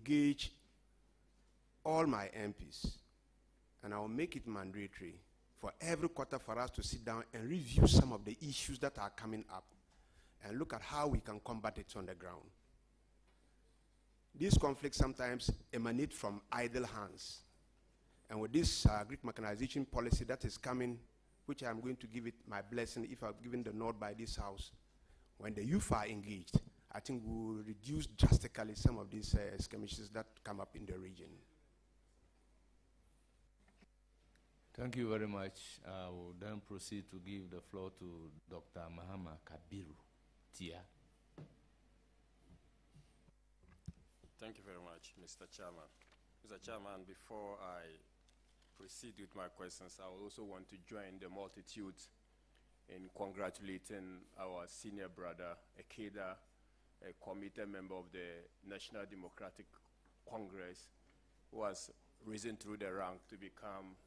engage all my MPs, and I will make it mandatory for every quarter for us to sit down and review some of the issues that are coming up and look at how we can combat it on the ground. These conflicts sometimes emanate from idle hands. And with this Greek mechanization policy that is coming, which I'm going to give it my blessing if I've given the nod by this House, when the youth are engaged, I think we will reduce drastically some of these skirmishes that come up in the region. Thank you very much. I will then proceed to give the floor to Dr. Mahama Kabiru Tia. Thank you very much, Mr. Chairman. Mr. Chairman, before I proceed with my questions, I also want to join the multitude in congratulating our senior brother, Ekeda, a committed member of the National Democratic Congress, who has risen through the rank to become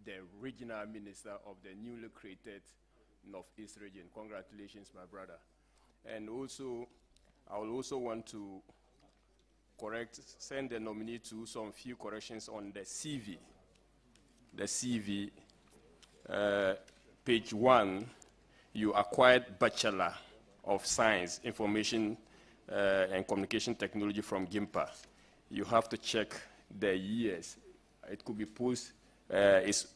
the regional minister of the newly created Northeast region. Congratulations, my brother. And also, I will also want to send the nominee to some few corrections on the CV. The CV, page 1, you acquired Bachelor of Science, Information and Communication Technology from GIMPA. You have to check the years. It could be post, it's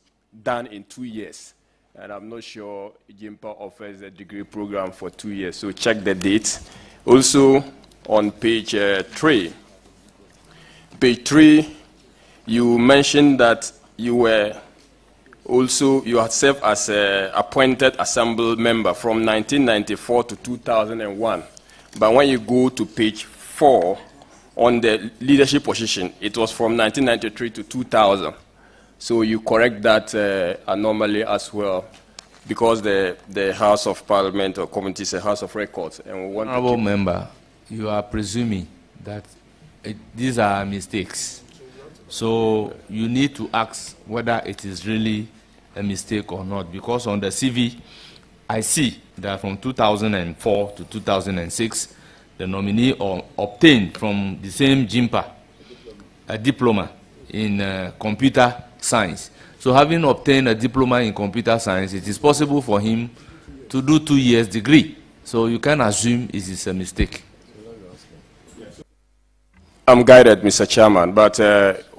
done in 2 years. And I'm not sure GIMPA offers a degree program for 2 years, so check the dates. Also, on page 3, you mentioned that you had served as an appointed assembly member from 1994 to 2001. But when you go to page 4, on the leadership position, it was from 1993 to 2000. So you correct that anomaly as well, because the House of Parliament or committee is a House of Records. And we want Honorable member, you are presuming that these are mistakes. So you need to ask whether it is really a mistake or not, because on the CV, I see that from 2004 to 2006, the nominee obtained from the same GIMPA a diploma in computer science. So having obtained a diploma in computer science, it is possible for him to do 2 years degree. So you can assume it is a mistake. I'm guided, Mr. Chairman, but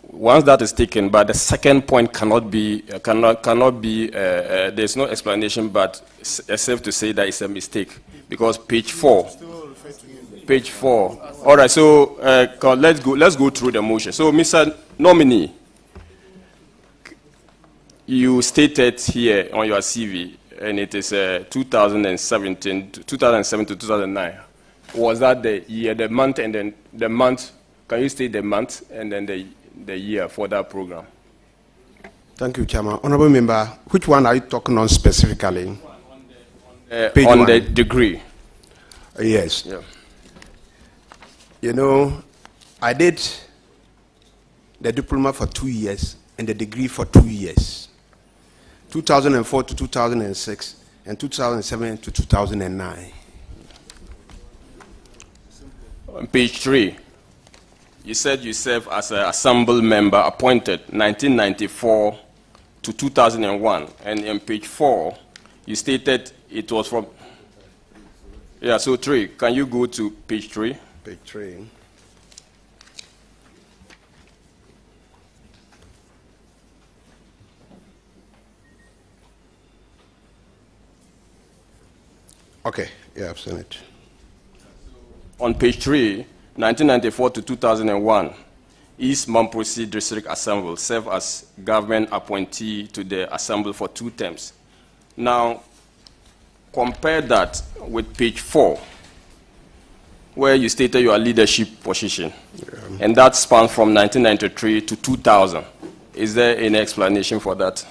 once that is taken, but the second point cannot be, there's no explanation, but except to say that it's a mistake, because page 4. All right, so let's go through the motion. So, Mr. Nominee, you stated here on your CV, and it is 2007 to 2009. Was that the year, the month, and then the month? Can you state the month and then the year for that program? Thank you, Chairman. Honorable member, which one are you talking on specifically? On the degree. Yes. Yeah. You know, I did the diploma for 2 years and the degree for 2 years. 2004 to 2006 and 2007 to 2009. On page 3. You said you served as an assembly member appointed 1994 to 2001. And on page 4, you stated it was from... Yeah, so 3. Can you go to page 3? Page 3. Okay, yeah, I've seen it. On page 3, 1994 to 2001, East Mamprosi District Assembly served as government appointee to the Assembly for 2 terms. Now, compare that with page 4, where you stated your leadership position, and that spans from 1993 to 2000. Is there any explanation for that?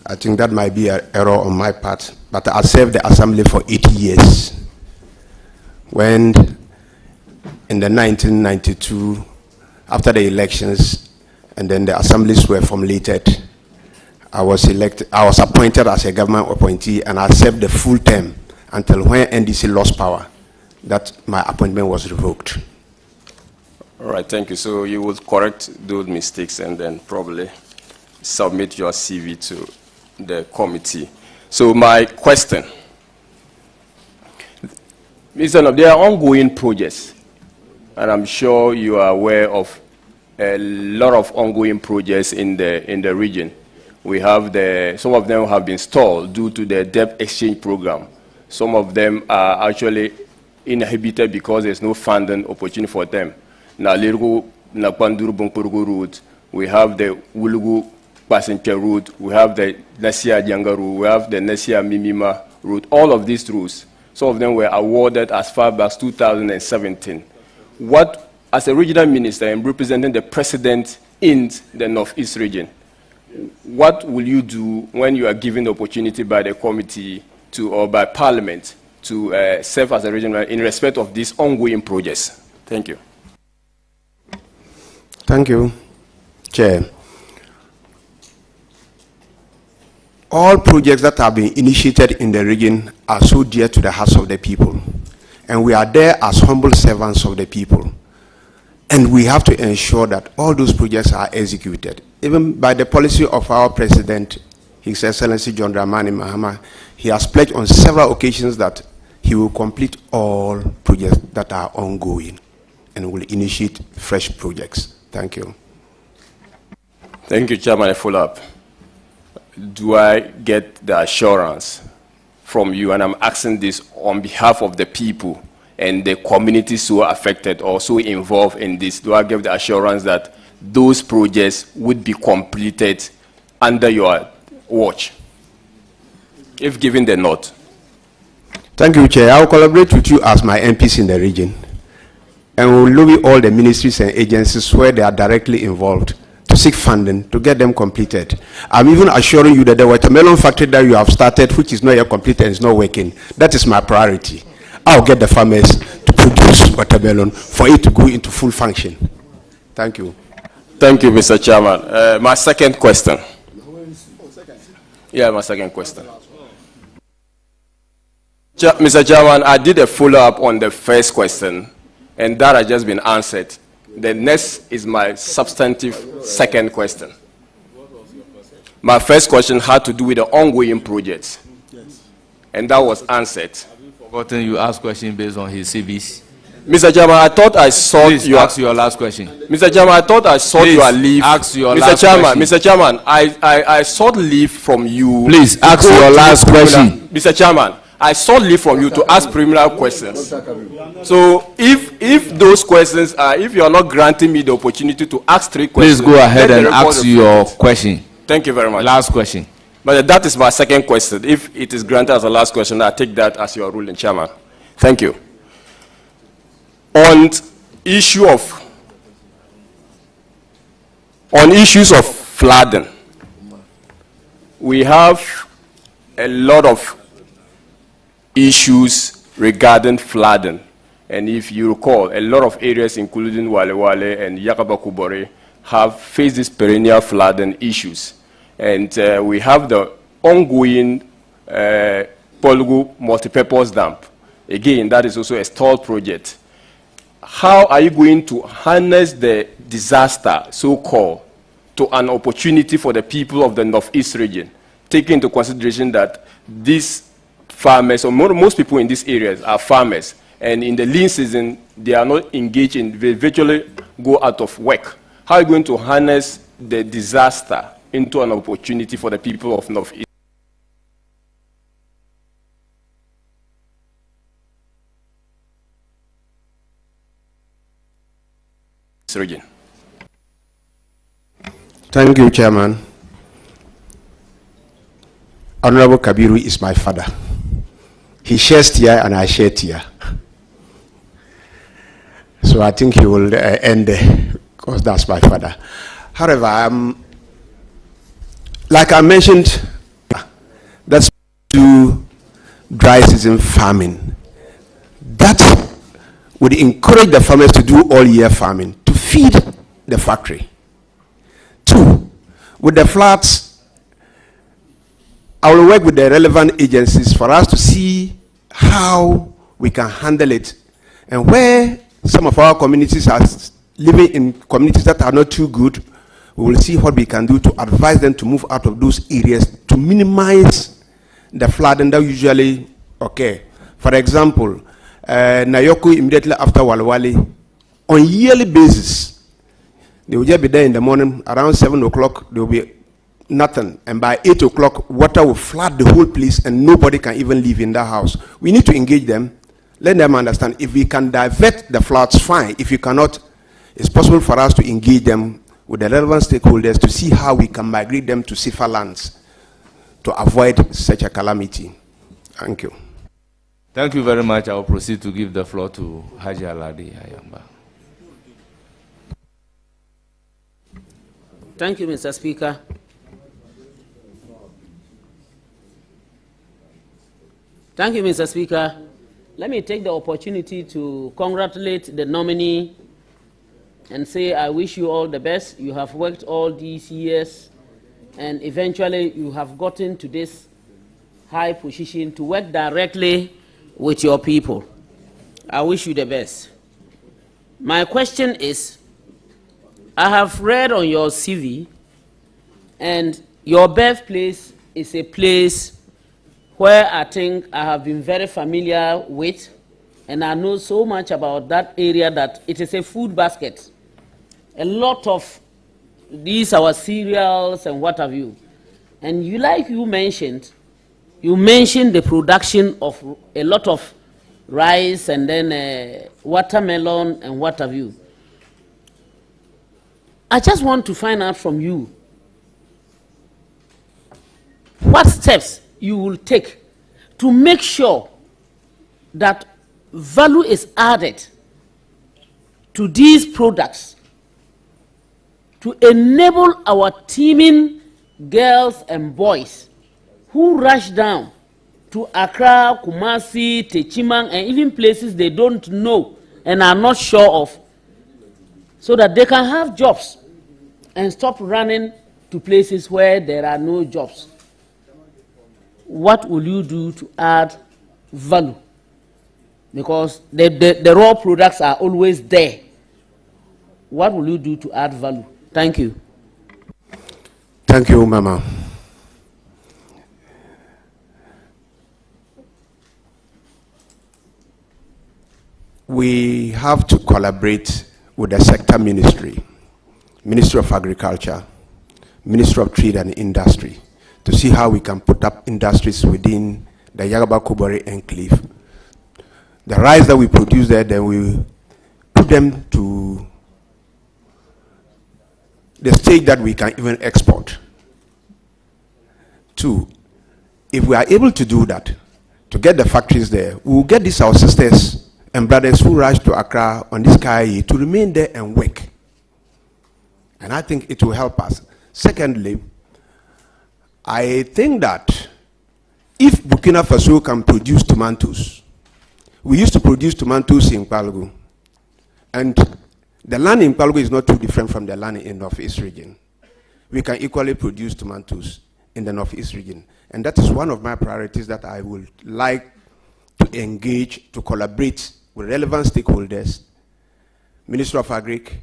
I think that might be an error on my part, but I served the Assembly for 80 years. When in the 1992, after the elections, and then the assemblies were formulated, I was appointed as a government appointee, and I served the full term until when NDC lost power. that my appointment was revoked. All right, thank you. So you will correct those mistakes and then probably submit your CV to the committee. So my question, Mr. Nob, there are ongoing projects, and I'm sure you are aware of a lot of ongoing projects in the region. We have some of them have been stalled due to the debt exchange program. Some of them are actually inhibited because there's no funding opportunity for them. Na Lirgo, na Panduru Bonkorugo route, we have the Wulugu passenger route, we have the Nasia Janga route, we have the Nasia Mimima route. All of these routes, some of them were awarded as far back as 2017. What, as a regional minister and representing the president in the Northeast region, what will you do when you are given the opportunity by the committee or by Parliament to serve as a regional in respect of these ongoing projects? Thank you. Thank you, Chair. All projects that have been initiated in the region are so dear to the hearts of the people. And we are there as humble servants of the people. And we have to ensure that all those projects are executed. Even by the policy of our President, His Excellency John Dramani Mahama, he has pledged on several occasions that he will complete all projects that are ongoing and will initiate fresh projects. Thank you. Thank you, Chairman. A follow-up. Do I get the assurance from you, and I'm asking this on behalf of the people and the community so affected or so involved in this, do I give the assurance that those projects would be completed under your watch, if given the nod? Thank you, Chair. I will collaborate with you as my MPs in the region, and we will lobby all the ministries and agencies where they are directly involved to seek funding to get them completed. I'm even assuring you that the watermelon factory that you have started, which is not yet completed and is not working, that is my priority. I'll get the farmers to produce watermelon for it to go into full function. Thank you. Thank you, Mr. Chairman. My second question. Yeah, my second question. Mr. Chairman, I did a follow-up on the first question, and that has just been answered. The next is my substantive second question. My first question had to do with the ongoing projects, and that was answered. Forgotten you asked question based on his CVs. Mr. Chairman, I thought I saw ask your last question. Mr. Chairman, I thought I sought your leave. Ask your last question. Mr. Chairman, I sought leave from you. Please ask your last question. Mr. Chairman, I sought leave from you to ask preliminary questions. So if those questions are, if you are not granting me the opportunity to ask 3 questions, please go ahead and ask your question. Thank you very much. Last question. But that is my second question. If it is granted as a last question, I take that as your ruling, Chairman. Thank you. On issues of flooding, we have a lot of issues regarding flooding. And if you recall, a lot of areas, including Wale Wale and Yakaba Kubore, have faced these perennial flooding issues. And we have the ongoing Polugu multipurpose dam. Again, that is also a stalled project. How are you going to harness the disaster, so-called, to an opportunity for the people of the Northeast region, taking into consideration that these farmers, or most people in these areas are farmers, and in the lean season, they are not engaged in, they virtually go out of work. How are you going to harness the disaster into an opportunity for the people of Northeast region? Thank you, Chairman. Honorable Kabiru is my father. He shares here and I share here. So I think he will end there because that's my father. However, like I mentioned, that's to dry season farming. That would encourage the farmers to do all year farming to feed the factory. 2, with the floods, I will work with the relevant agencies for us to see how we can handle it And where some of our communities are living in communities that are not too good, we will see what we can do to advise them to move out of those areas to minimize the flooding that usually occur. For example, Nayoku immediately after Walwali, on yearly basis, they will just be there in the morning, around 7 o'clock, there will be nothing. And by 8 o'clock, water will flood the whole place and nobody can even live in that house. We need to engage them, let them understand. If we can divert the floods, fine. If you cannot, it's possible for us to engage them with the relevant stakeholders to see how we can migrate them to safer lands to avoid such a calamity. Thank you. Thank you very much. I will proceed to give the floor to Haji Aladi Ayamba. Thank you, Mr. Speaker. Thank you, Mr. Speaker. Let me take the opportunity to congratulate the nominee and say I wish you all the best. You have worked all these years and eventually you have gotten to this high position to work directly with your people. I wish you the best. My question is, I have read on your CV and your birthplace is a place where I think I have been very familiar with, and I know so much about that area that it is a food basket. A lot of these our cereals and what have you. And you, like you mentioned the production of a lot of rice and then watermelon and what have you. I just want to find out from you what steps you will take to make sure that value is added to these products to enable our teeming girls and boys who rush down to Accra, Kumasi, Techimang, and even places they don't know and are not sure of, so that they can have jobs and stop running to places where there are no jobs. What will you do to add value? Because the raw products are always there. What will you do to add value? Thank you. Thank you, Mama. We have to collaborate with the sector ministry, Ministry of Agriculture, Ministry of Trade and Industry, to see how we can put up industries within the Yagaba Kubari enclave. The rice that we produce there, then we put them to the stage that we can even export. Two, if we are able to do that, to get the factories there, we will get these our sisters and brothers who rush to Accra on this KIA to remain there and work. And I think it will help us. Secondly, I think that if Burkina Faso can produce tomatoes, we used to produce tomatoes in Palgo, and the land in Palgo is not too different from the land in the Northeast region. We can equally produce tomatoes in the Northeast region. And that is one of my priorities that I would like to engage, to collaborate with relevant stakeholders, Ministry of Agric,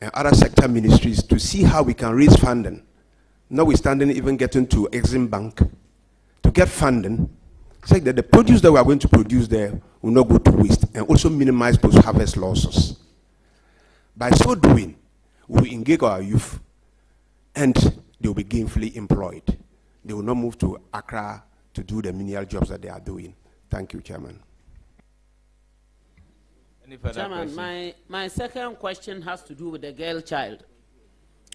and other sector ministries to see how we can raise funding, notwithstanding even getting to Exim Bank, to get funding, so that the produce that we are going to produce there will not go to waste, and also minimize post-harvest losses. By so doing, we will engage our youth, and they will be gainfully employed. They will not move to Accra to do the menial jobs that they are doing. Thank you, Chairman. Chairman, my second question has to do with the girl child.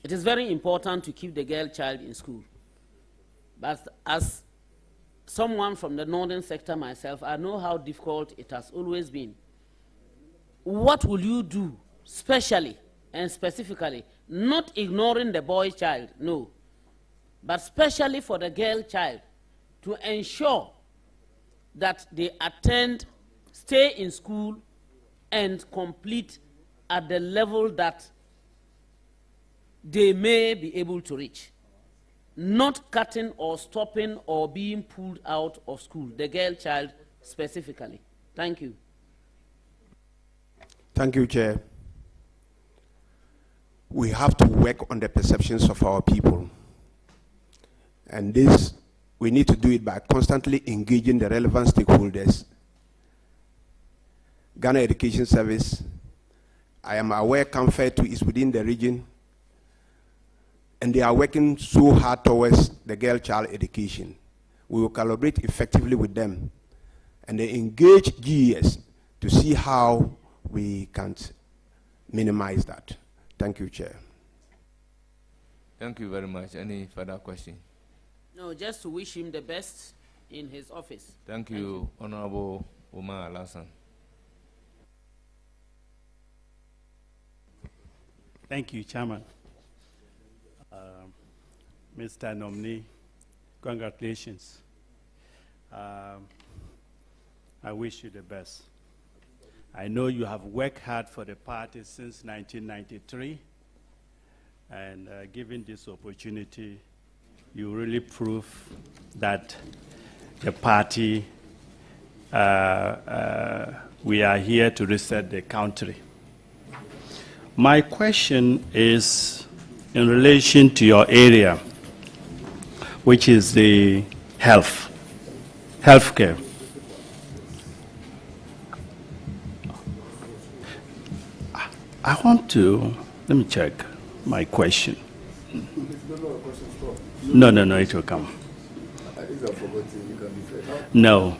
It is very important to keep the girl child in school. But as someone from the northern sector myself, I know how difficult it has always been. What will you do, specially and specifically, not ignoring the boy child, no, but especially for the girl child, to ensure that they attend, stay in school, and complete at the level that they may be able to reach? Not cutting or stopping or being pulled out of school, the girl child specifically. Thank you. Thank you, Chair. We have to work on the perceptions of our people. And this, we need to do it by constantly engaging the relevant stakeholders. Ghana Education Service, I am aware Comfort is within the region, and they are working so hard towards the girl-child education. We will collaborate effectively with them, and they engage GES to see how we can minimize that. Thank you, Chair. Thank you very much. Any further question? No, just to wish him the best in his office. Thank you, Honorable Umar Alasan. Thank you, Chairman. Mr. Nominee, congratulations. I wish you the best. I know you have worked hard for the party since 1993, and given this opportunity, you really prove that the party, we are here to reset the country. My question is in relation to your area, which is the healthcare. I want to, let me check my question. No, it will come. No.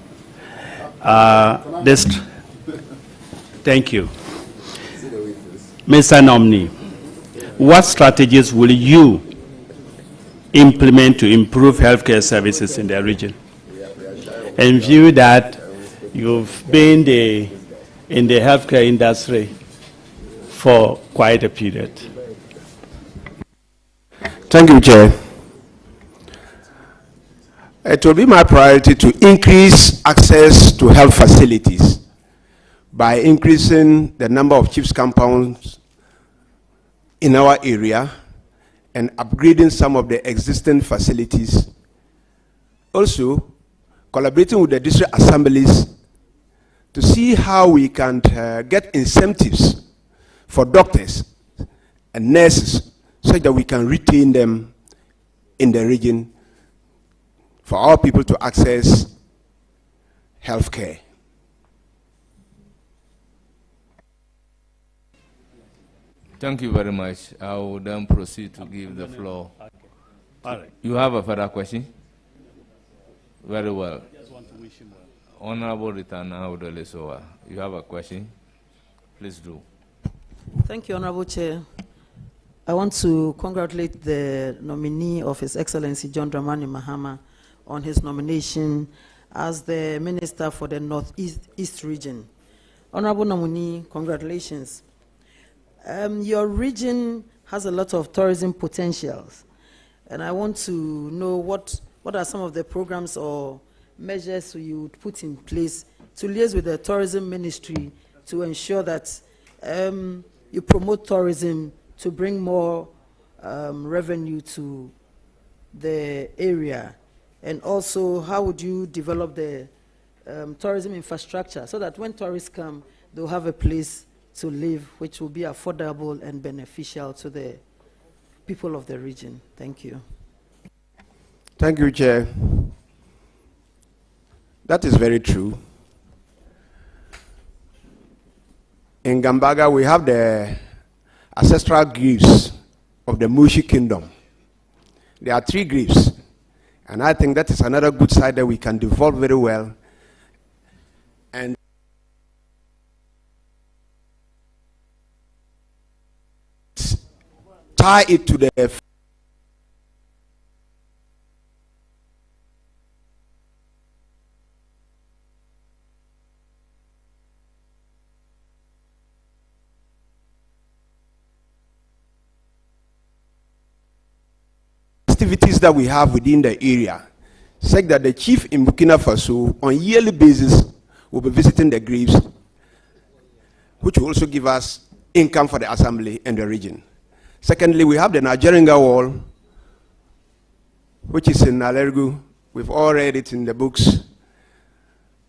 Thank you. Mr. Nominee, what strategies will you implement to improve healthcare services in the region? In view that you've been in the healthcare industry for quite a period. Thank you, Chair. It will be my priority to increase access to health facilities by increasing the number of CHIPS compounds in our area and upgrading some of the existing facilities. Also, collaborating with the district assemblies to see how we can get incentives for doctors and nurses so that we can retain them in the region for our people to access health care. Thank you very much. I will then proceed to give the floor. Okay. All right. You have a further question? Very well. I just want to wish him well. Honorable Ritana Udelesowa, you have a question? Please do. Thank you, Honorable Chair. I want to congratulate the nominee of His Excellency John Dramani Mahama on his nomination as the Minister for the Northeast region. Honorable nominee, congratulations. Your region has a lot of tourism potentials, and I want to know what are some of the programs or measures you would put in place to liaise with the tourism ministry to ensure that you promote tourism to bring more revenue to the area. And also, how would you develop the tourism infrastructure so that when tourists come, they'll have a place to live which will be affordable and beneficial to the people of the region? Thank you. Thank you, Chair. That is very true. In Gambaga, we have the ancestral graves of the Mushi Kingdom. There are 3 graves, and I think that is another good side that we can develop very well. And tie it to the activities that we have within the area, such that the chief in Burkina Faso on yearly basis will be visiting the graves, which will also give us income for the assembly and the region. Secondly, we have the Nigeringa Wall, which is in Alergu. We've all read it in the books.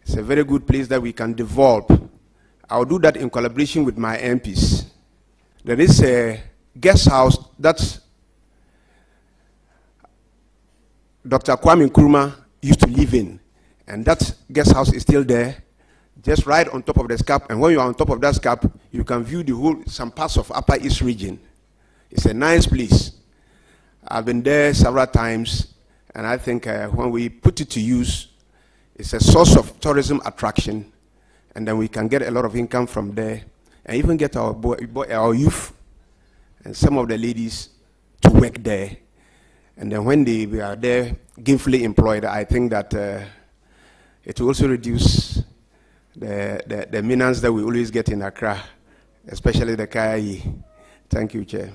It's a very good place that we can develop I'll do that in collaboration with my MPs. There is a guest house that Dr. Kwame Nkrumah used to live in, and that guest house is still there, just right on top of the SCAP. And when you are on top of that SCAP, you can view the whole, some parts of Upper East region. It's a nice place. I've been there several times, and I think when we put it to use, it's a source of tourism attraction, and then we can get a lot of income from there, and even get our youth and some of the ladies to work there. And then when they are there gainfully employed, I think that it will also reduce the menace that we always get in Accra, especially the Kaya. Thank you, Chair.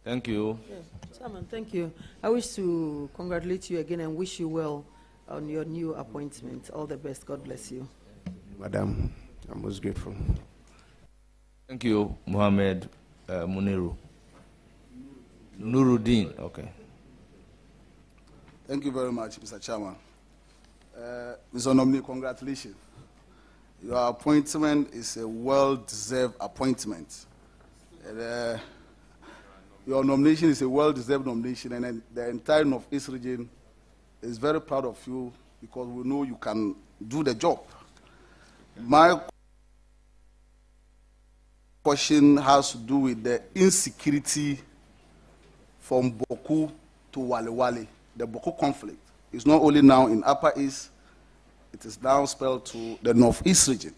Thank you. Yes. Chairman, thank you. I wish to congratulate you again and wish you well on your new appointment. All the best. God bless you. Madam, I'm most grateful. Thank you, Mohammed Muniru. Nuruddin, okay. Thank you very much, Mr. Chairman. Mr. Nominee, congratulations. Your appointment is a well-deserved appointment. Your nomination is a well-deserved nomination, and the entire North-East region is very proud of you because we know you can do the job. My question has to do with the insecurity from Boku to Wale. The Boku conflict is not only now in Upper East, it is now spread to the North-East region.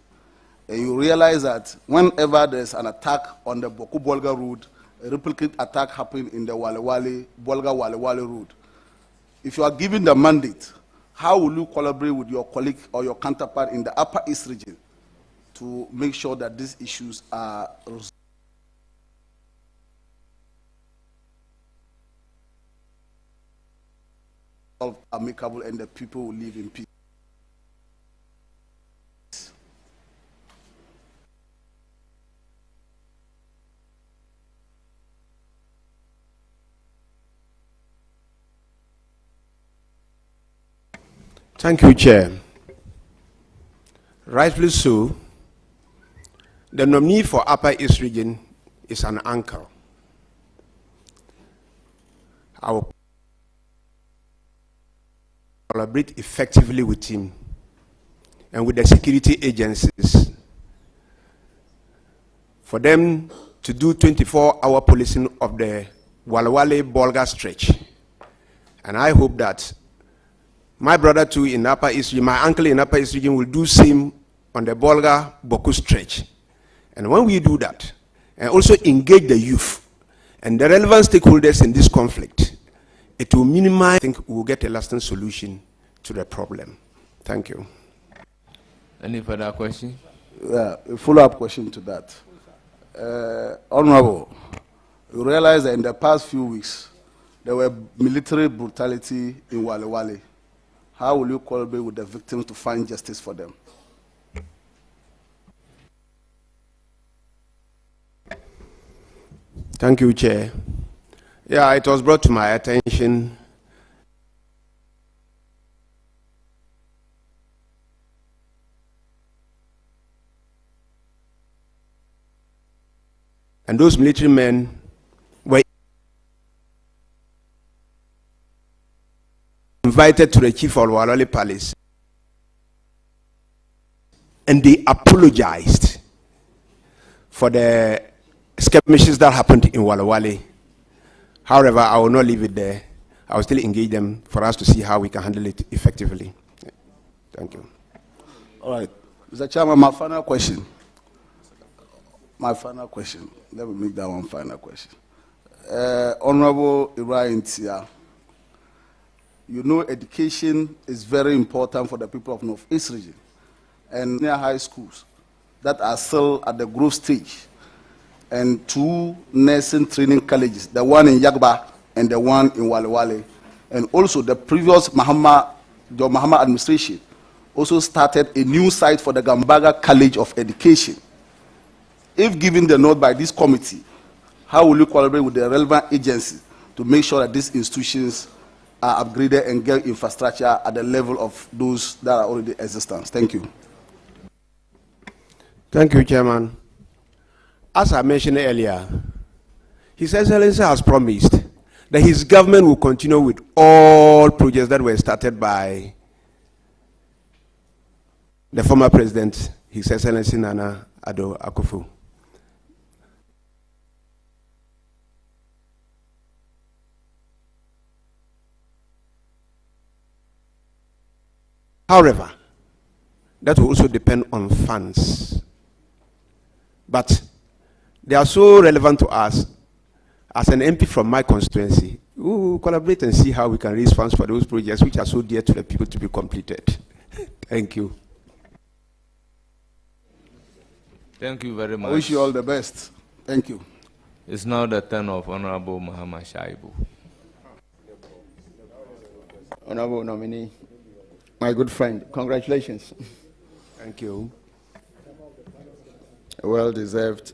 And you realize that whenever there's an attack on the Boku-Bolga road, a replicate attack happened in the Bolga-Wale road. If you are given the mandate, how will you collaborate with your colleague or your counterpart in the Upper East region to make sure that these issues are amicable and the people will live in peace? Thank you, Chair. Rightfully so, the nominee for Upper East region is an uncle. I will collaborate effectively with him and with the security agencies for them to do 24-hour policing of the Wale-Bolga stretch. And I hope that my brother too in Upper East region, my uncle in Upper East region will do same on the Bolga-Boku stretch. And when we do that, and also engage the youth and the relevant stakeholders in this conflict, it will minimize, I think we will get a lasting solution to the problem. Thank you. Any further question? A follow-up question to that. Honorable, you realize that in the past few weeks, there were military brutality in Wale. How will you collaborate with the victims to find justice for them? Thank you, Chair. Yeah, it was brought to my attention and those military men were invited to the chief of Walwale Palace and they apologized for the skirmishes that happened in Wale. However, I will not leave it there. I will still engage them for us to see how we can handle it effectively. Thank you. All right. Mr. Chairman, my final question. Let me make that one final question. Honorable Ibrahim Tia, you know education is very important for the people of North-East region and near high schools that are still at the growth stage, and 2 nursing training colleges, the one in Yagba and the one in Wale. And also the previous Mahama administration also started a new site for the Gambaga College of Education. If given the nod by this committee, how will you collaborate with the relevant agencies to make sure that these institutions are upgraded and get infrastructure at the level of those that are already existent? Thank you. Thank you, Chairman. As I mentioned earlier, His Excellency has promised that his government will continue with all projects that were started by the former president, His Excellency Nana Addo Akufo. However, that will also depend on funds. But they are so relevant to us. As an MP from my constituency, we will collaborate and see how we can raise funds for those projects which are so dear to the people to be completed. Thank you. Thank you very much. I wish you all the best. Thank you. It's now the turn of Honorable Muhammad Shaibu. Honorable nominee, my good friend, congratulations. Thank you. A well-deserved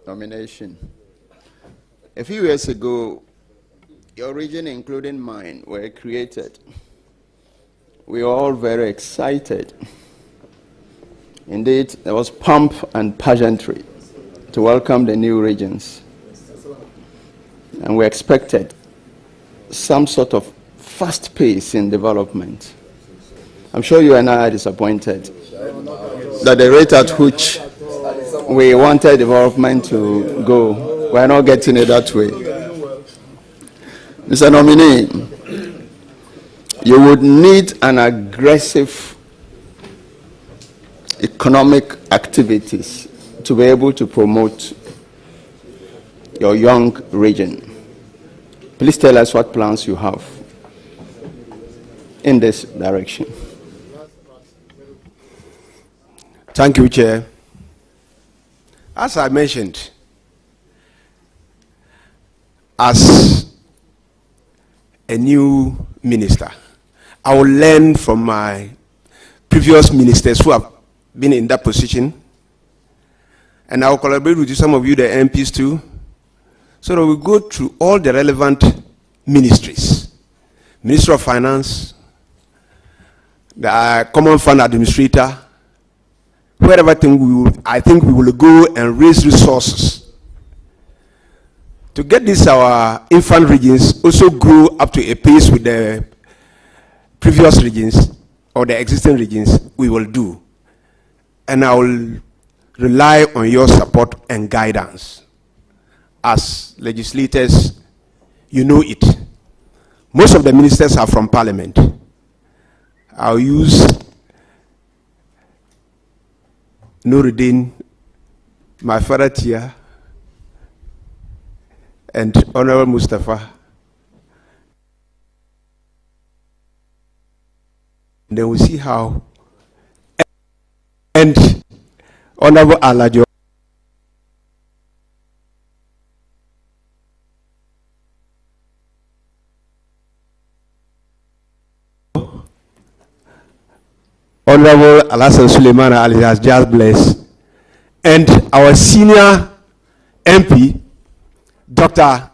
nomination. A few years ago, your region, including mine, were created. We were all very excited. Indeed, there was pomp and pageantry to welcome the new regions. And we expected some sort of fast pace in development. I'm sure you and I are disappointed that the rate at which we wanted development to go, we're not getting it that way. Mr. Nominee, you would need an aggressive economic activities to be able to promote your young region. Please tell us what plans you have in this direction. Thank you, Chair. As I mentioned, as a new minister, I will learn from my previous ministers who have been in that position, and I will collaborate with some of you, the MPs too, so that we go through all the relevant ministries, Minister of Finance, the Common Fund Administrator, wherever I think we will go and raise resources to get this our infant regions also grow up to a pace with the previous regions or the existing regions. We will do, and I will rely on your support and guidance. As legislators, you know it. Most of the ministers are from Parliament. I'll use Nuruddin, my father Tia, and Honorable Mustafa. And then we'll see how. And Honorable Alajo. Honorable Alasan Suleiman Ali has just blessed, and our senior MP, Dr.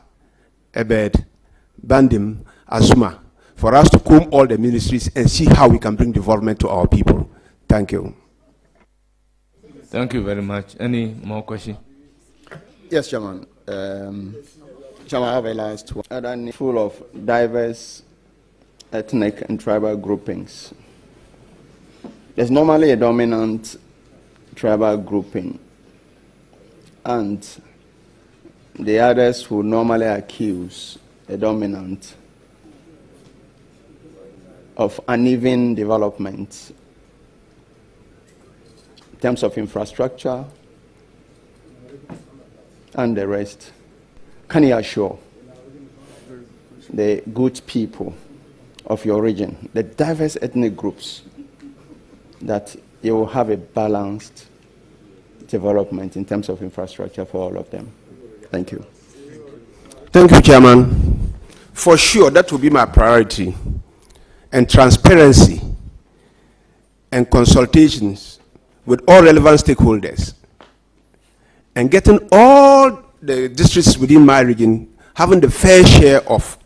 Ebed Bandim Azuma, for us to comb all the ministries and see how we can bring development to our people. Thank you. Thank you very much. Any more questions? Yes, Chairman. Chairman, I have a last one. Full of diverse ethnic and tribal groupings. There's normally a dominant tribal grouping, and the others who normally accuse a dominant of uneven development in terms of infrastructure and the rest. Can you assure the good people of your region, the diverse ethnic groups, that you will have a balanced development in terms of infrastructure for all of them? Thank you. Thank you, Chairman. For sure, that will be my priority. And transparency and consultations with all relevant stakeholders, and getting all the districts within my region having the fair share of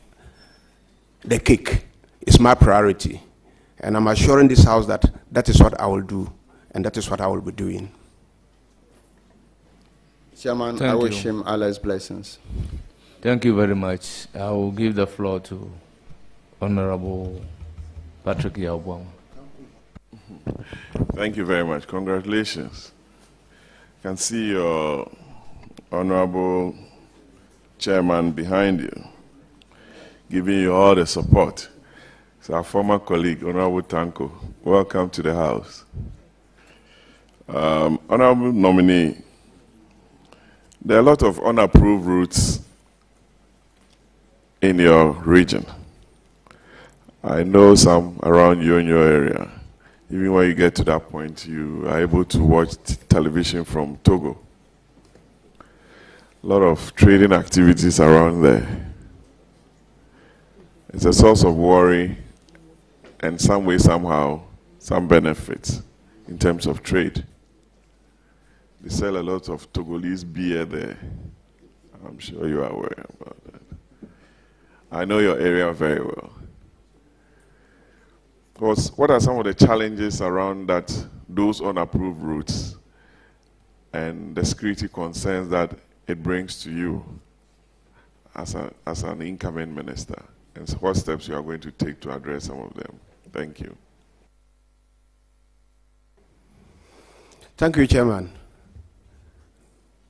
the cake is my priority. And I'm assuring this House that that is what I will do, and that is what I will be doing. Chairman, I wish him Allah's blessings. Thank you very much. I will give the floor to Honorable Patrick Yaubwam. Thank you very much. Congratulations. I can see your Honorable Chairman behind you, giving you all the support. It's our former colleague, Honorable Tanko. Welcome to the House. Honorable nominee, there are a lot of unapproved routes in your region. I know some around you in your area. Even when you get to that point, you are able to watch television from Togo. A lot of trading activities around there. It's a source of worry and some way, somehow, some benefits in terms of trade. They sell a lot of Togolese beer there. I'm sure you are aware about that. I know your area very well. What are some of the challenges around those unapproved routes and the security concerns that it brings to you as an incoming minister? And what steps you are going to take to address some of them? Thank you. Thank you, Chairman.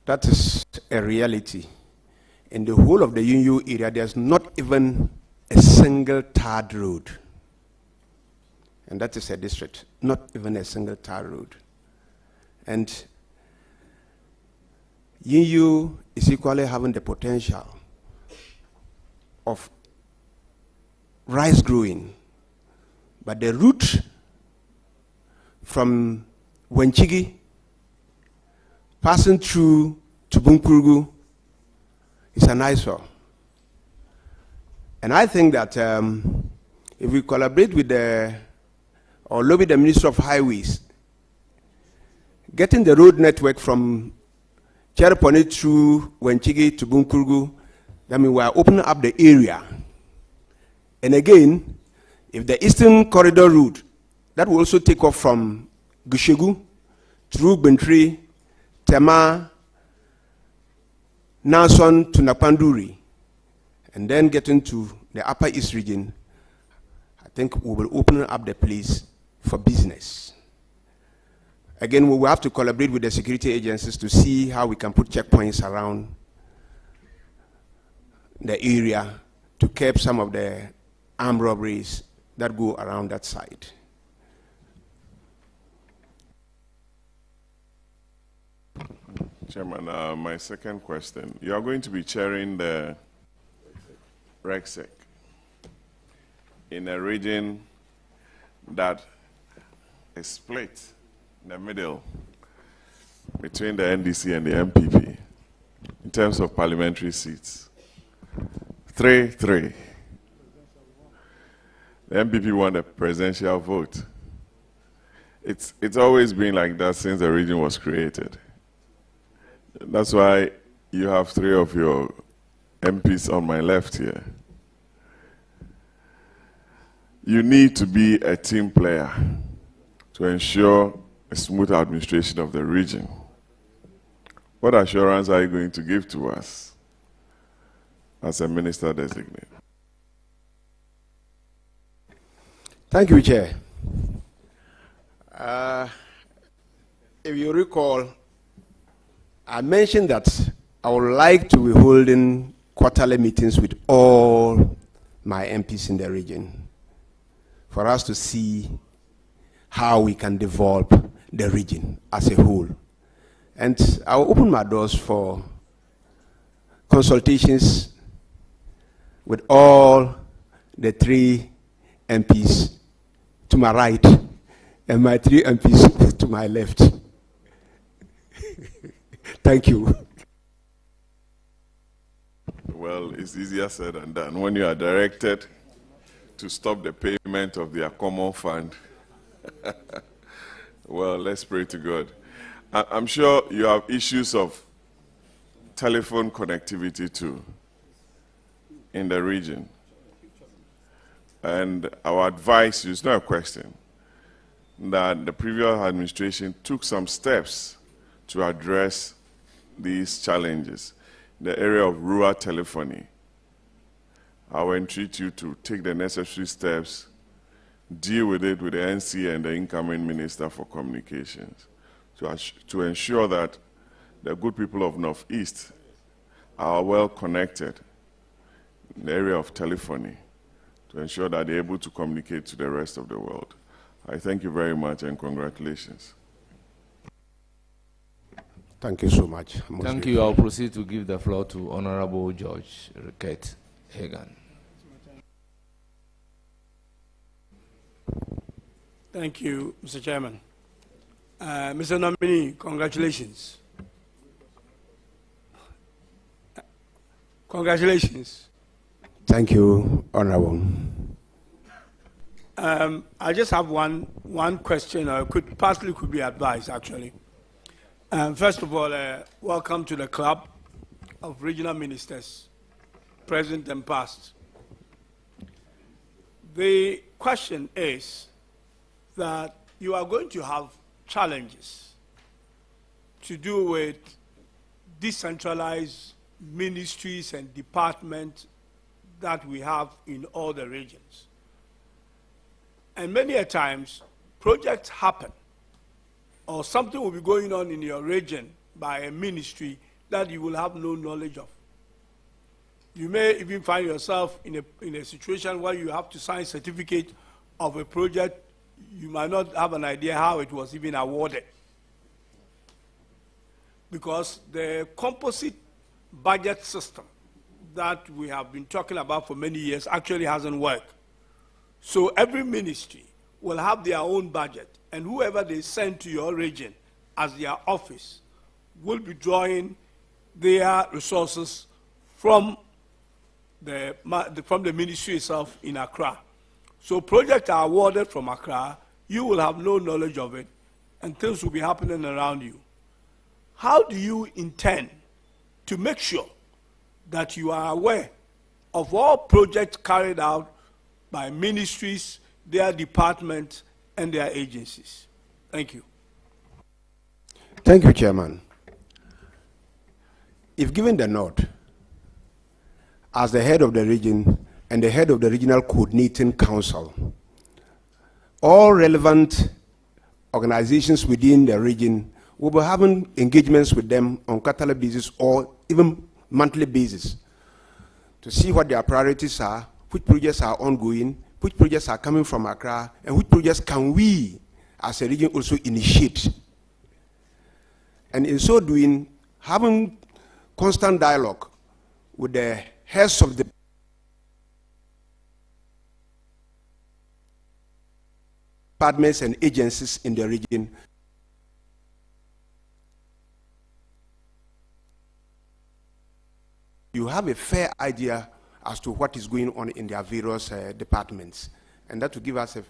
That is a reality. In the whole of the UNU area, there's not even a single tarred road. And that is a district, not even a single tarred road. And UNU is equally having the potential of rice growing. But the route from Wenchigi, passing through to Bunkurugu, is an eyesore. And I think that if we collaborate with or lobby the Minister of Highways, getting the road network from Chereponi through Wenchigi to Bunkurugu, I mean, we are opening up the area. And again, if the Eastern Corridor route, that will also take off from Gushegu through Bentry, Tema, Nason to Napanduri, and then get into the Upper East region, I think we will open up the place for business. Again, we will have to collaborate with the security agencies to see how we can put checkpoints around the area to curb some of the armed robberies that go around that side. Chairman, my second question. You are going to be chairing the RECSEC in a region that is split in the middle between the NDC and the MPP in terms of parliamentary seats. 3-3. The MPP won the presidential vote. It's always been like that since the region was created. That's why you have 3 of your MPs on my left here. You need to be a team player to ensure a smooth administration of the region. What assurance are you going to give to us as a minister designate? Thank you, Chair. If you recall, I mentioned that I would like to be holding quarterly meetings with all my MPs in the region for us to see how we can develop the region as a whole. And I will open my doors for consultations with all the 3 MPs to my right and my 3 MPs to my left. Thank you. Well, it's easier said than done. When you are directed to stop the payment of their common fund, well, let's pray to God. I'm sure you have issues of telephone connectivity too in the region. And our advice is not a question that the previous administration took some steps to address these challenges. The area of rural telephony, I will entreat you to take the necessary steps, deal with it with the NC and the incoming Minister for Communications to ensure that the good people of Northeast are well connected in the area of telephony to ensure that they're able to communicate to the rest of the world. I thank you very much and congratulations. Thank you so much. Thank you. I'll proceed to give the floor to Honorable George Rickett Hagan. Thank you, Mr. Chairman. Mr. Nominee, congratulations. Congratulations. Thank you, Honorable. I just have one question, or partly could be advice, actually. First of all, welcome to the club of regional ministers, present and past. The question is that you are going to have challenges to do with decentralized ministries and departments that we have in all the regions. And many a times, projects happen, or something will be going on in your region by a ministry that you will have no knowledge of. You may even find yourself in a situation where you have to sign a certificate of a project. You might not have an idea how it was even awarded. Because the composite budget system that we have been talking about for many years actually hasn't worked. So every ministry will have their own budget, and whoever they send to your region as their office will be drawing their resources from the ministry itself in Accra. So projects are awarded from Accra, you will have no knowledge of it, and things will be happening around you. How do you intend to make sure that you are aware of all projects carried out by ministries, their departments, and their agencies? Thank you. Thank you, Chairman. If given the nod, as the head of the region and the head of the Regional Coordinating Council, all relevant organizations within the region will be having engagements with them on quarterly basis or even monthly basis to see what their priorities are, which projects are ongoing, which projects are coming from Accra, and which projects can we as a region also initiate. And in so doing, having constant dialogue with the heads of the departments and agencies in the region you have a fair idea as to what is going on in their various departments. And that will give us a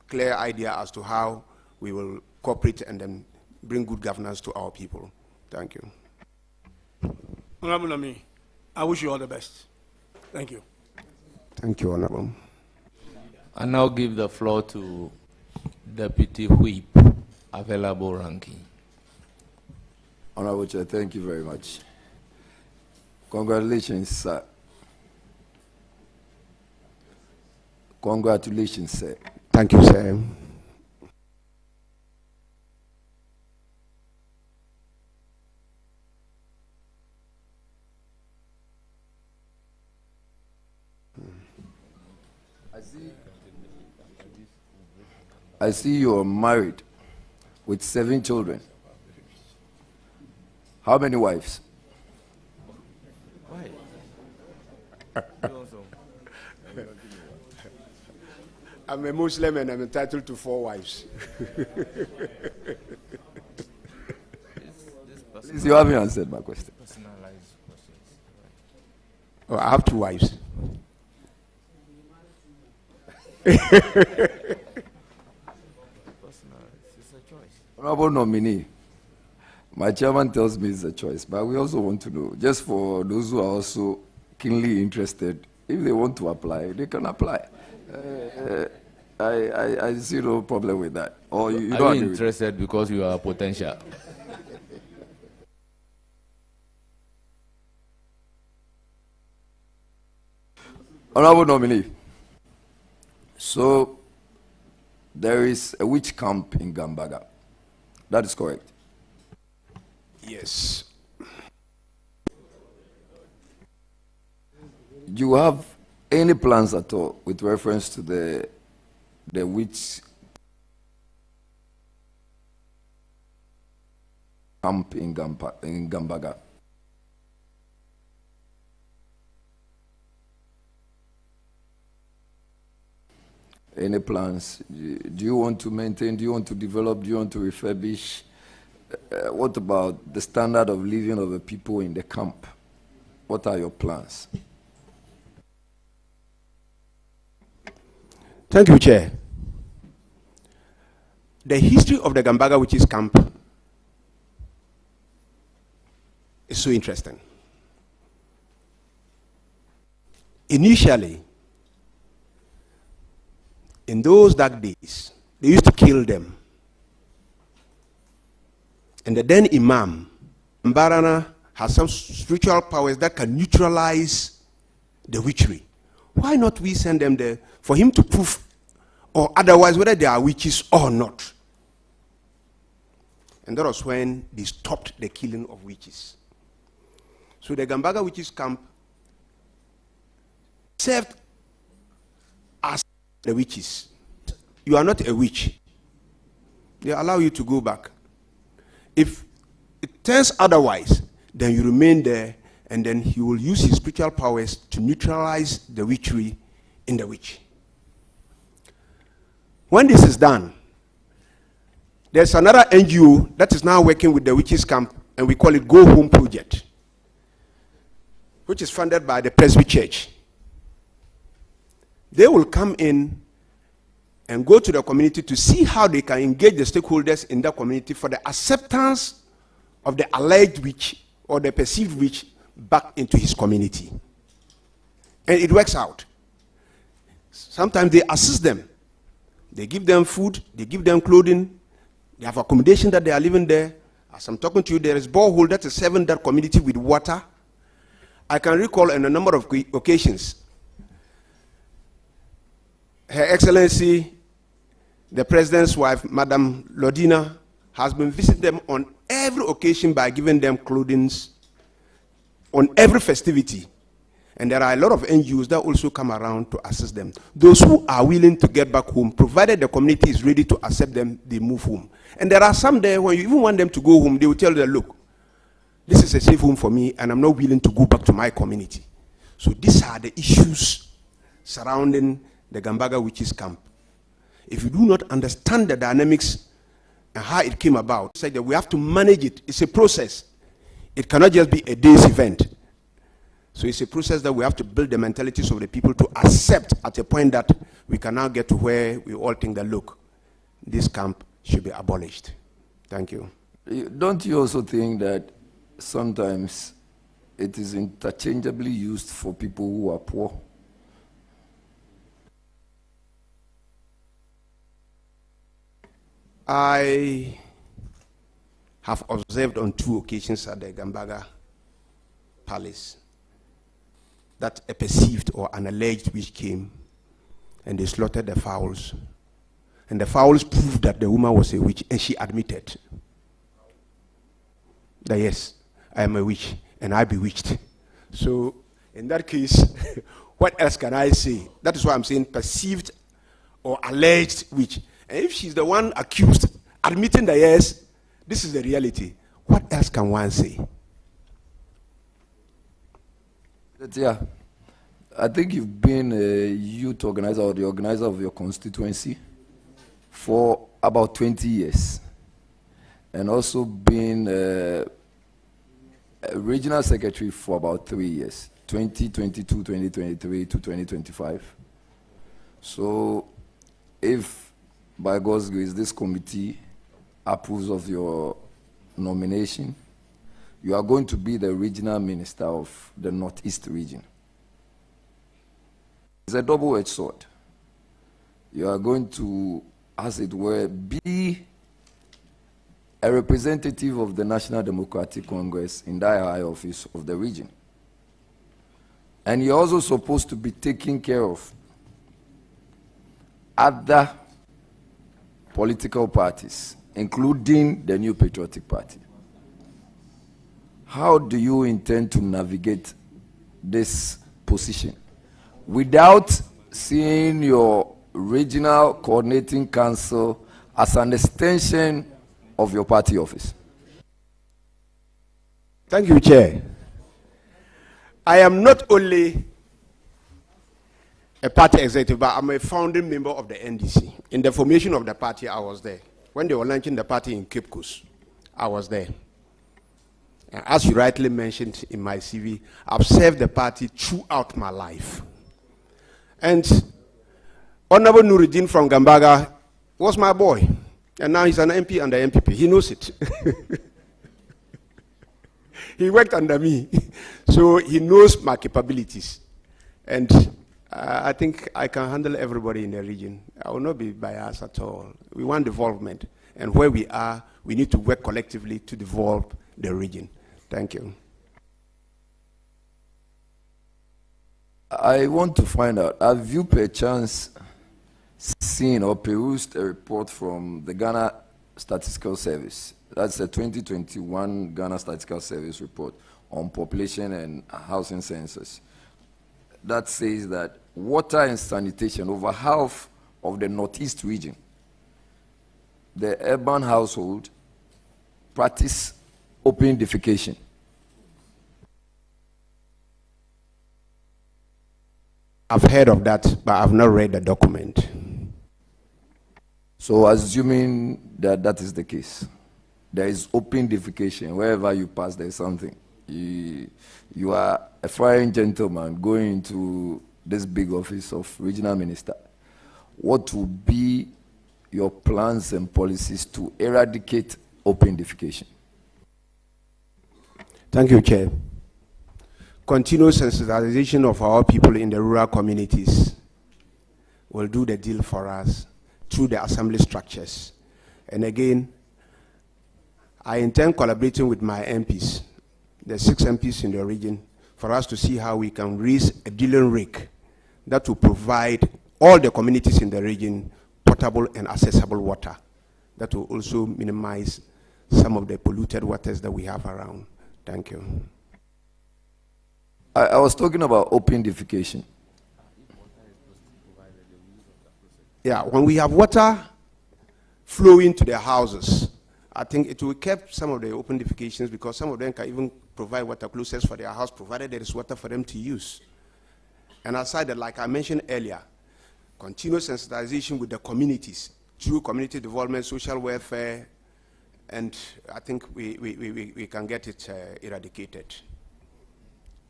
clear idea as to how we will cooperate and then bring good governance to our people. Thank you. Honorable Nami, I wish you all the best. Thank you. Thank you, Honorable. I now give the floor to Deputy Whip, available ranking. Honorable Chair, thank you very much. Congratulations, sir. Congratulations, sir. Thank you, sir. I see you're married with 7 children. How many wives? I'm a Muslim and I'm entitled to 4 wives. Please, you haven't answered my question. Oh, I have 2 wives. Honorable Nominee, my chairman tells me it's a choice, but we also want to know, just for those who are also keenly interested, if they want to apply, they can apply. I see no problem with that. Or you don't Are you interested because you are potential? Honorable nominee, so there is a witch camp in Gambaga. That is correct. Yes. Do you have any plans at all with reference to the witch camp in Gambaga? Any plans? Do you want to maintain? Do you want to develop? Do you want to refurbish? What about the standard of living of the people in the camp? What are your plans? Thank you, Chair. The history of the Gambaga witches camp is so interesting. Initially, in those dark days, they used to kill them. And the then Imam, Mbarana, has some spiritual powers that can neutralize the witchery. Why not we send them there for him to prove, or otherwise, whether they are witches or not? And that was when they stopped the killing of witches. So the Gambaga witches camp served as the witches. You are not a witch. They allow you to go back. If it turns otherwise, then you remain there, and then he will use his spiritual powers to neutralize the witchery in the witch. When this is done, there's another NGO that is now working with the witches camp, and we call it Go Home Project, which is funded by the Presby Church. They will come in and go to the community to see how they can engage the stakeholders in the community for the acceptance of the alleged witch or the perceived witch back into his community. And it works out. Sometimes they assist them. They give them food, they give them clothing, they have accommodation that they are living there. As I'm talking to you, there is borehole that is serving that community with water. I can recall on a number of occasions, Her Excellency, the President's wife, Madam Lodina, has been visiting them on every occasion by giving them clothing on every festivity. And there are a lot of NGOs that also come around to assist them. Those who are willing to get back home, provided the community is ready to accept them, they move home. And there are some there, when you even want them to go home, they will tell them, look, this is a safe home for me, and I'm not willing to go back to my community. So these are the issues surrounding the Gambaga witches camp. If you do not understand the dynamics and how it came about, say that we have to manage it. It's a process. It cannot just be a day's event. So it's a process that we have to build the mentalities of the people to accept at a point that we can now get to where we all think that, look, this camp should be abolished. Thank you. Don't you also think that sometimes it is interchangeably used for people who are poor? I have observed on 2 occasions at the Gambaga Palace that a perceived or an alleged witch came and they slaughtered the fowls. And the fowls proved that the woman was a witch, and she admitted that, yes, I am a witch and I bewitched. So in that case, what else can I say? That is why I'm saying perceived or alleged witch. And if she's the one accused, admitting that, yes, this is the reality, what else can one say? Yeah, I think you've been a youth organizer or the organizer of your constituency for about 20 years, and also been a regional secretary for about 3 years, 2022, 2023 to 2025. So if by God's grace this committee approves of your nomination, you are going to be the regional minister of the Northeast region. It's a double-edged sword. You are going to, as it were, be a representative of the National Democratic Congress in that high office of the region. And you're also supposed to be taking care of other political parties, including the New Patriotic Party. How do you intend to navigate this position without seeing your regional coordinating council as an extension of your party office? Thank you, Chair. I am not only a party executive, but I'm a founding member of the NDC. In the formation of the party, I was there. When they were launching the party in Cape Coast, I was there. And as you rightly mentioned in my CV, I've served the party throughout my life. And Honorable Nuruddin from Gambaga was my boy. And now he's an MP under MPP. He knows it. He worked under me. So he knows my capabilities. And I think I can handle everybody in the region. I will not be biased at all. We want development. And where we are, we need to work collectively to develop the region. Thank you. I want to find out, have you perchance seen or perused a report from the Ghana Statistical Service? That's a 2021 Ghana Statistical Service report on population and housing census. That says that water and sanitation, over half of the Northeast region, the urban household practice open defecation. I've heard of that, but I've not read the document. So assuming that that is the case, there is open defecation. Wherever you pass, there is something. You are a foreign gentleman going into this big office of regional minister. What would be your plans and policies to eradicate open defecation? Thank you, Chair. Continuous sensitization of our people in the rural communities will do the deal for us through the assembly structures. And again, I intend collaborating with my MPs, the 6 MPs in the region, for us to see how we can raise a dealing rate that will provide all the communities in the region potable and accessible water. That will also minimize some of the polluted waters that we have around. Thank you. I was talking about open defecation. Yeah, when we have water flowing to their houses, I think it will keep some of the open defecations, because some of them can even provide water closest for their house, provided there is water for them to use. And aside that, like I mentioned earlier, continuous sensitization with the communities through community development, social welfare, and I think we can get it eradicated.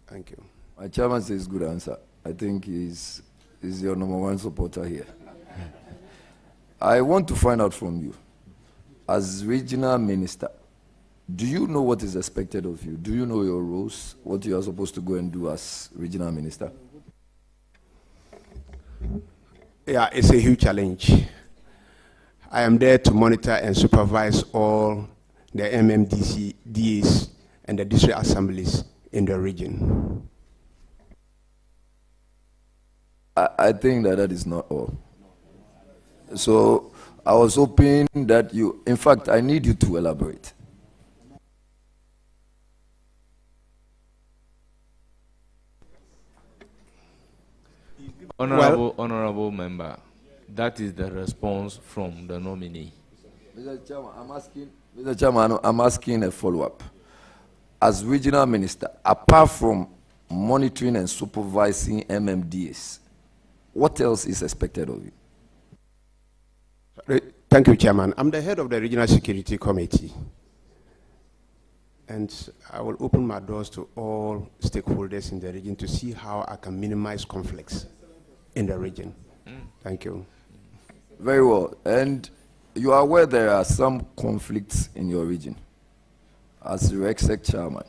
Thank you. My chairman says good answer. I think he's your #1 supporter here. I want to find out from you, as regional minister, do you know what is expected of you? Do you know your roles, what you are supposed to go and do as regional minister? Yeah, it's a huge challenge. I am there to monitor and supervise all the MMDC, DAs, and the district assemblies in the region. I think that is not all. So I was hoping that you, in fact, I need you to elaborate. Honorable member, that is the response from the nominee. Mr. Chairman, I'm asking a follow-up. As regional minister, apart from monitoring and supervising MMDAs, what else is expected of you? Thank you, Chairman. I'm the head of the Regional Security Committee. And I will open my doors to all stakeholders in the region to see how I can minimize conflicts in the region. Thank you. Very well. And you are aware there are some conflicts in your region. As your exec chairman,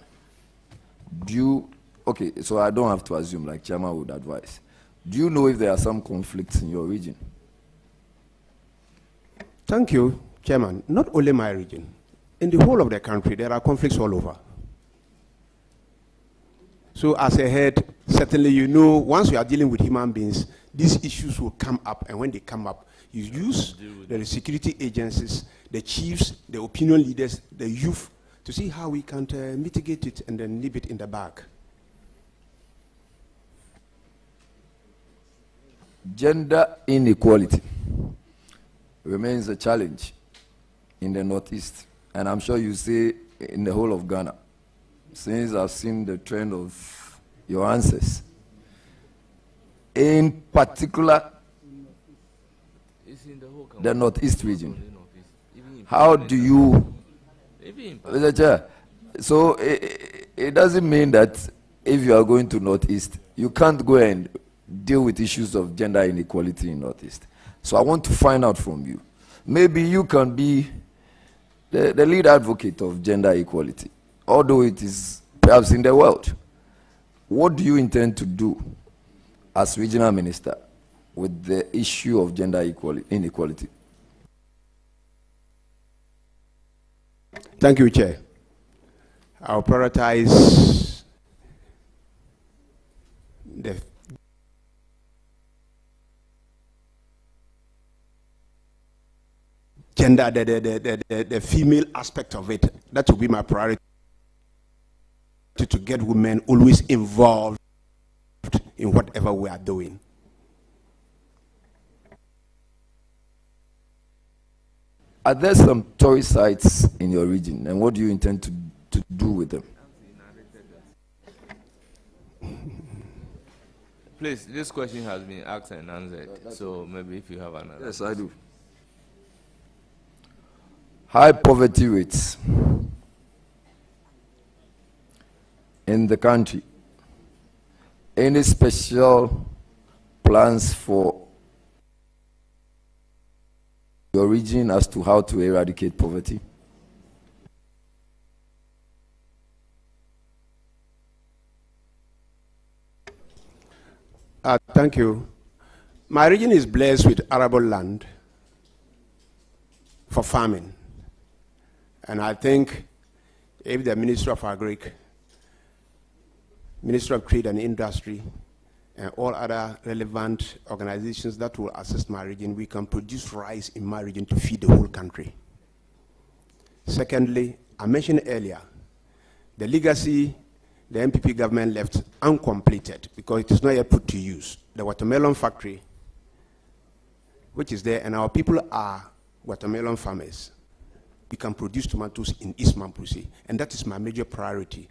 do you, okay, so I don't have to assume, like chairman would advise. Do you know if there are some conflicts in your region? Thank you, Chairman. Not only my region. In the whole of the country, there are conflicts all over. So as a head, Certainly, you know, once we are dealing with human beings, these issues will come up, and when they come up, you use the security agencies, the chiefs, the opinion leaders, the youth, to see how we can mitigate it and then leave it in the bag. Gender inequality remains a challenge in the Northeast, and I'm sure you see in the whole of Ghana, since I've seen the trend of your answers. In particular, the Northeast region. How do you, Mr. Chair, so it doesn't mean that if you are going to Northeast, you can't go and deal with issues of gender inequality in Northeast. So I want to find out from you. Maybe you can be the lead advocate of gender equality, although it is perhaps in the world. What do you intend to do as regional minister with the issue of gender inequality? Thank you, Chair. I'll prioritize the gender, the female aspect of it. That will be my priority, to get women always involved in whatever we are doing. Are there some tourist sites in your region, and what do you intend to do with them? Please, this question has been asked and answered, so maybe if you have another. Yes, I do. High poverty rates in the country. Any special plans for your region as to how to eradicate poverty? Thank you. My region is blessed with arable land for farming. And I think if the Minister of Agric, Minister of Trade and Industry, and all other relevant organizations that will assist my region, we can produce rice in my region to feed the whole country. Secondly, I mentioned earlier, the legacy the MPP government left uncompleted because it is not yet put to use. The watermelon factory, which is there, and our people are watermelon farmers. We can produce tomatoes in East Mamprusi, and that is my major priority,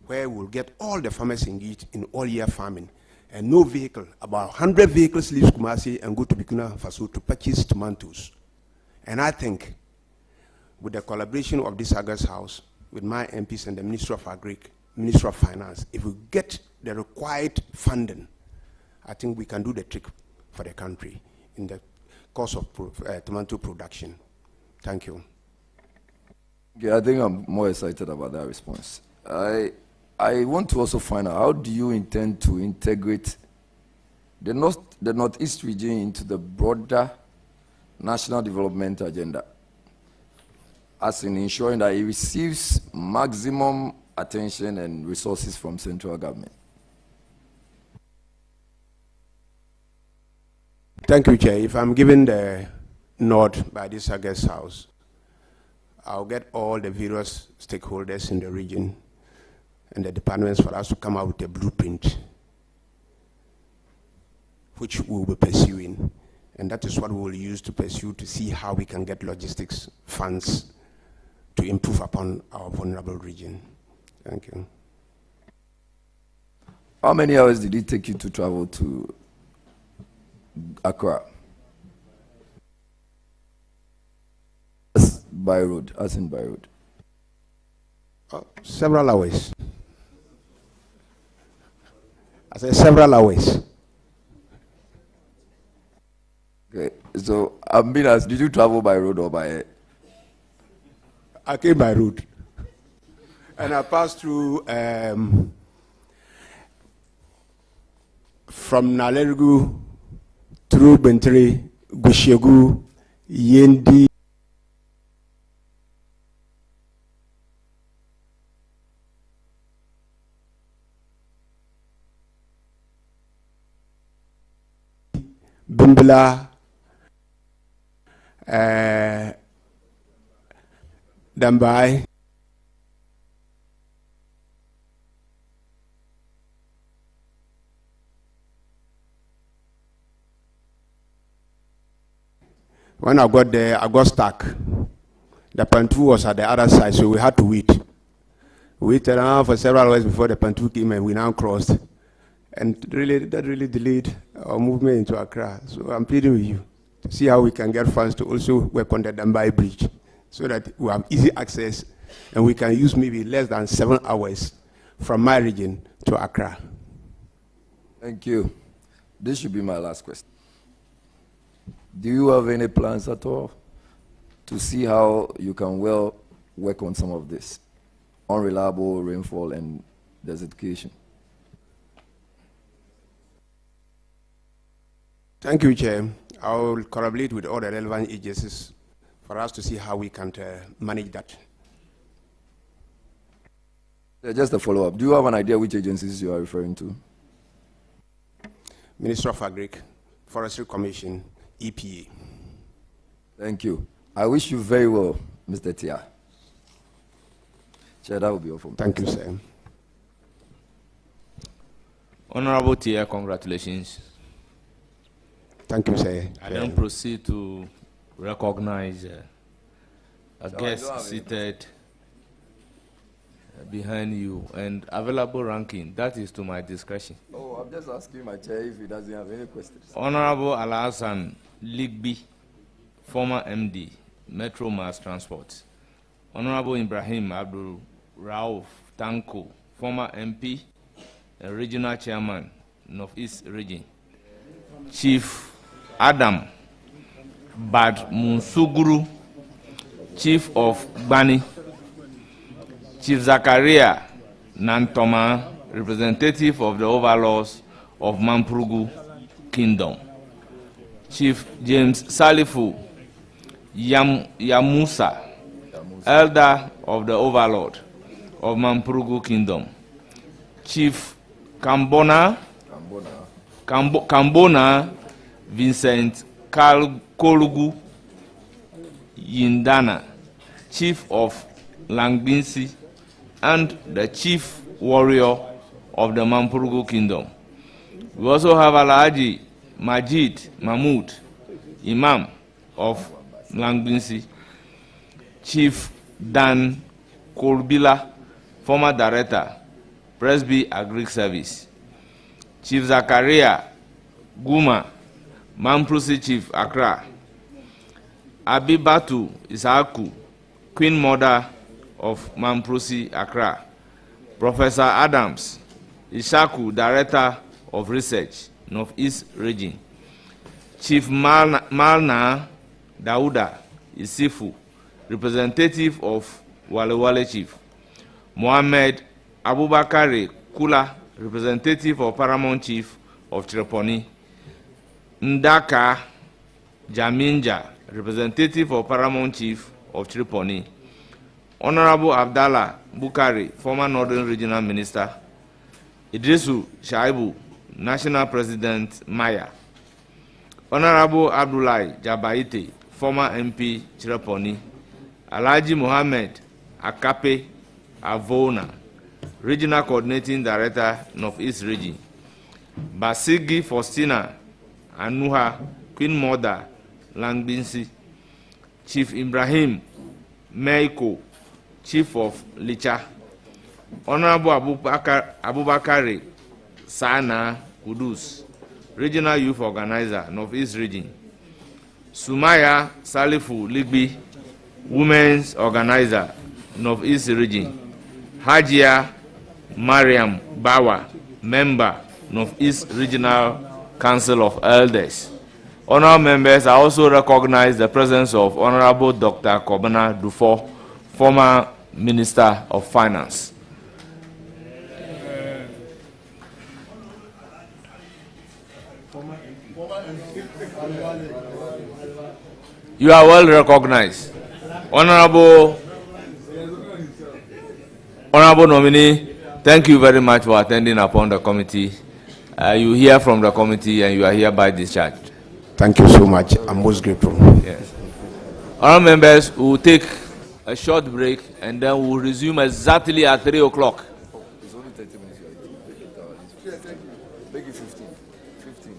where we'll get all the farmers engaged in all-year farming, and no vehicle, about 100 vehicles leave Kumasi and go to Burkina Faso to purchase tomatoes. And I think, with the collaboration of this August House, with my MPs and the Minister of Agric, Minister of Finance, if we get the required funding, I think we can do the trick for the country in the course of tomato production. Thank you. Okay, I think I'm more excited about that response. I want to also find out, how do you intend to integrate the Northeast region into the broader national development agenda, as in ensuring that it receives maximum attention and resources from central government? Thank you, Chair. If I'm given the nod by this August House, I'll get all the various stakeholders in the region and the departments for us to come out with a blueprint, which we will be pursuing. And that is what we will use to pursue, to see how we can get logistics funds to improve upon our vulnerable region. Thank you. How many hours did it take you to travel to Accra? By road, as in by road. Several hours. I said several hours. Okay, so I'm being asked, did you travel by road or by air? I came by road. And I passed through from Nalerigu through Bentre, Gushegu, Yendi, Bimbala, Dambai, when I got there, I got stuck. The Pantu was at the other side, so we had to wait. We waited around for several hours before the Pantu came, and we now crossed. And that really delayed our movement into Accra. So I'm pleading with you to see how we can get funds to also work on the Dambai Bridge so that we have easy access and we can use maybe less than 7 hours from my region to Accra. Thank you. This should be my last question. Do you have any plans at all to see how you can well work on some of this? Unreliable rainfall and desertification. Thank you, Chair. I will collaborate with all the relevant agencies for us to see how we can manage that. Just a follow-up. Do you have an idea which agencies you are referring to? Minister of Agric, Forestry Commission, EPA. Thank you. I wish you very well, Mr. Tia. Chair, that will be all for me. Thank you, sir. Honorable Tia, congratulations. Thank you, sir. I then proceed to recognize a guest seated behind you and available ranking. That is to my discretion. Oh, I'm just asking my chair if he doesn't have any questions. Honorable Alhassan Ligby, former MD, Metro Mass Transport. Honorable Ibrahim Abdul Rauf Tanko, former MP and Regional Chairman, Northeast Region. Chief Adam Bad Munsuguru, Chief of Bani. Chief Zakaria Nantoma, representative of the overlords of Mamprugu Kingdom. Chief James Salifu Yamusa, elder of the overlord of Mamprugu Kingdom. Chief Kambona Vincent Kolugu Yindana, Chief of Langbinsi, and the Chief Warrior of the Mamprugu Kingdom. We also have Alhaji Majid Mahmood, Imam of Langbinsi. Chief Dan Kolbila, former Director, Presby Agric Service. Chief Zakaria Guma, Mamprusi Chief, Accra. Abibatu Isaku, Queen Mother of Mamprusi, Accra. Professor Adams Ishaku, Director of Research, Northeast Region. Chief Malna Dauda Isifu, representative of Wale Chief. Mohammed Abubakari Kula, representative of Paramount Chief of Triponi. Ndaka Jaminja, representative of Paramount Chief of Triponi. Honorable Abdallah Bukari, former Northern Regional Minister. Idrisu Shaibu, National President Maya. Honorable Abdullahi Jabaite, former MP Triponi. Alhaji Mohammed Akape Avona, Regional Coordinating Director, Northeast Region. Basigi Faustina Anuha, Queen Mother, Langbinsi. Chief Ibrahim Meiko, Chief of Licha. Honorable Abubakari Sana Kudus, Regional Youth Organizer, Northeast Region. Sumaya Salifu Ligby, Women's Organizer, Northeast Region. Hajia Mariam Bawa, Member, Northeast Regional Council of Elders. Honorable members, I also recognize the presence of Honorable Dr. Kobana Dufo, former Minister of Finance. You are well recognized. Honorable nominee, thank you very much for attending upon the committee. You hear from the committee and you are hereby discharged. Thank you so much. I'm most grateful. Yes. All members will take a short break and then we'll resume exactly at 3 o'clock. It's only 30 minutes. Make it 15. 15.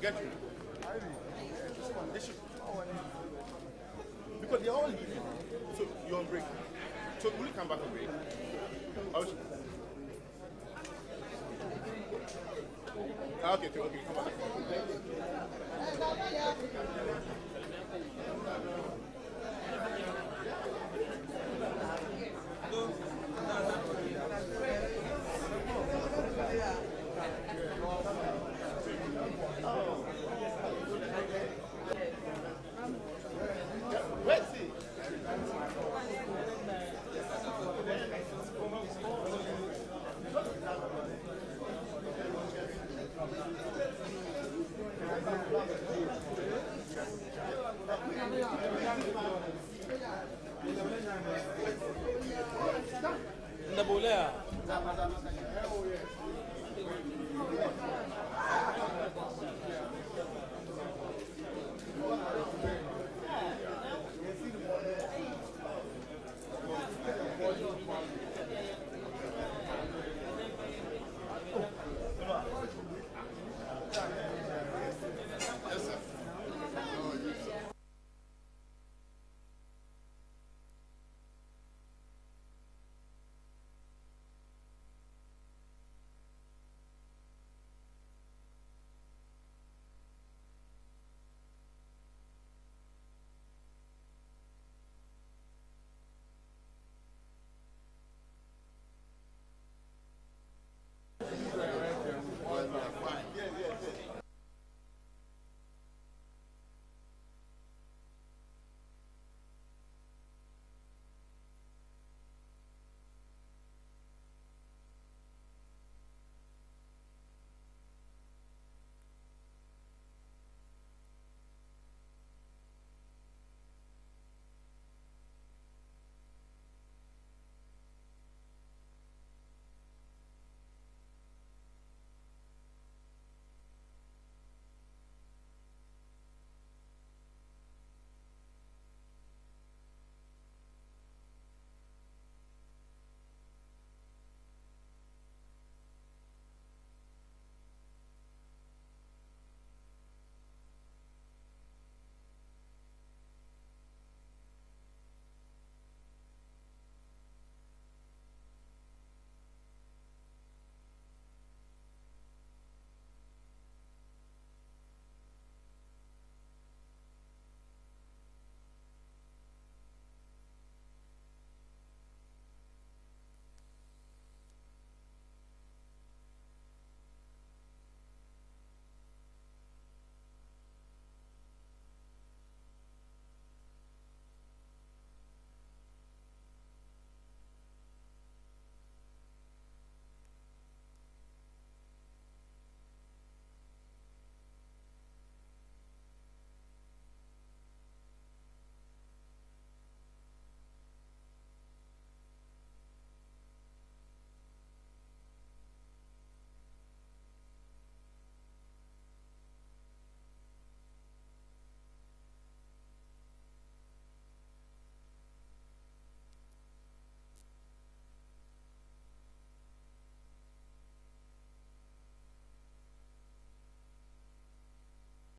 Get you. Because they're all leaving. So you're on break. So will you come back on break? Okay, come back. Ndabolea.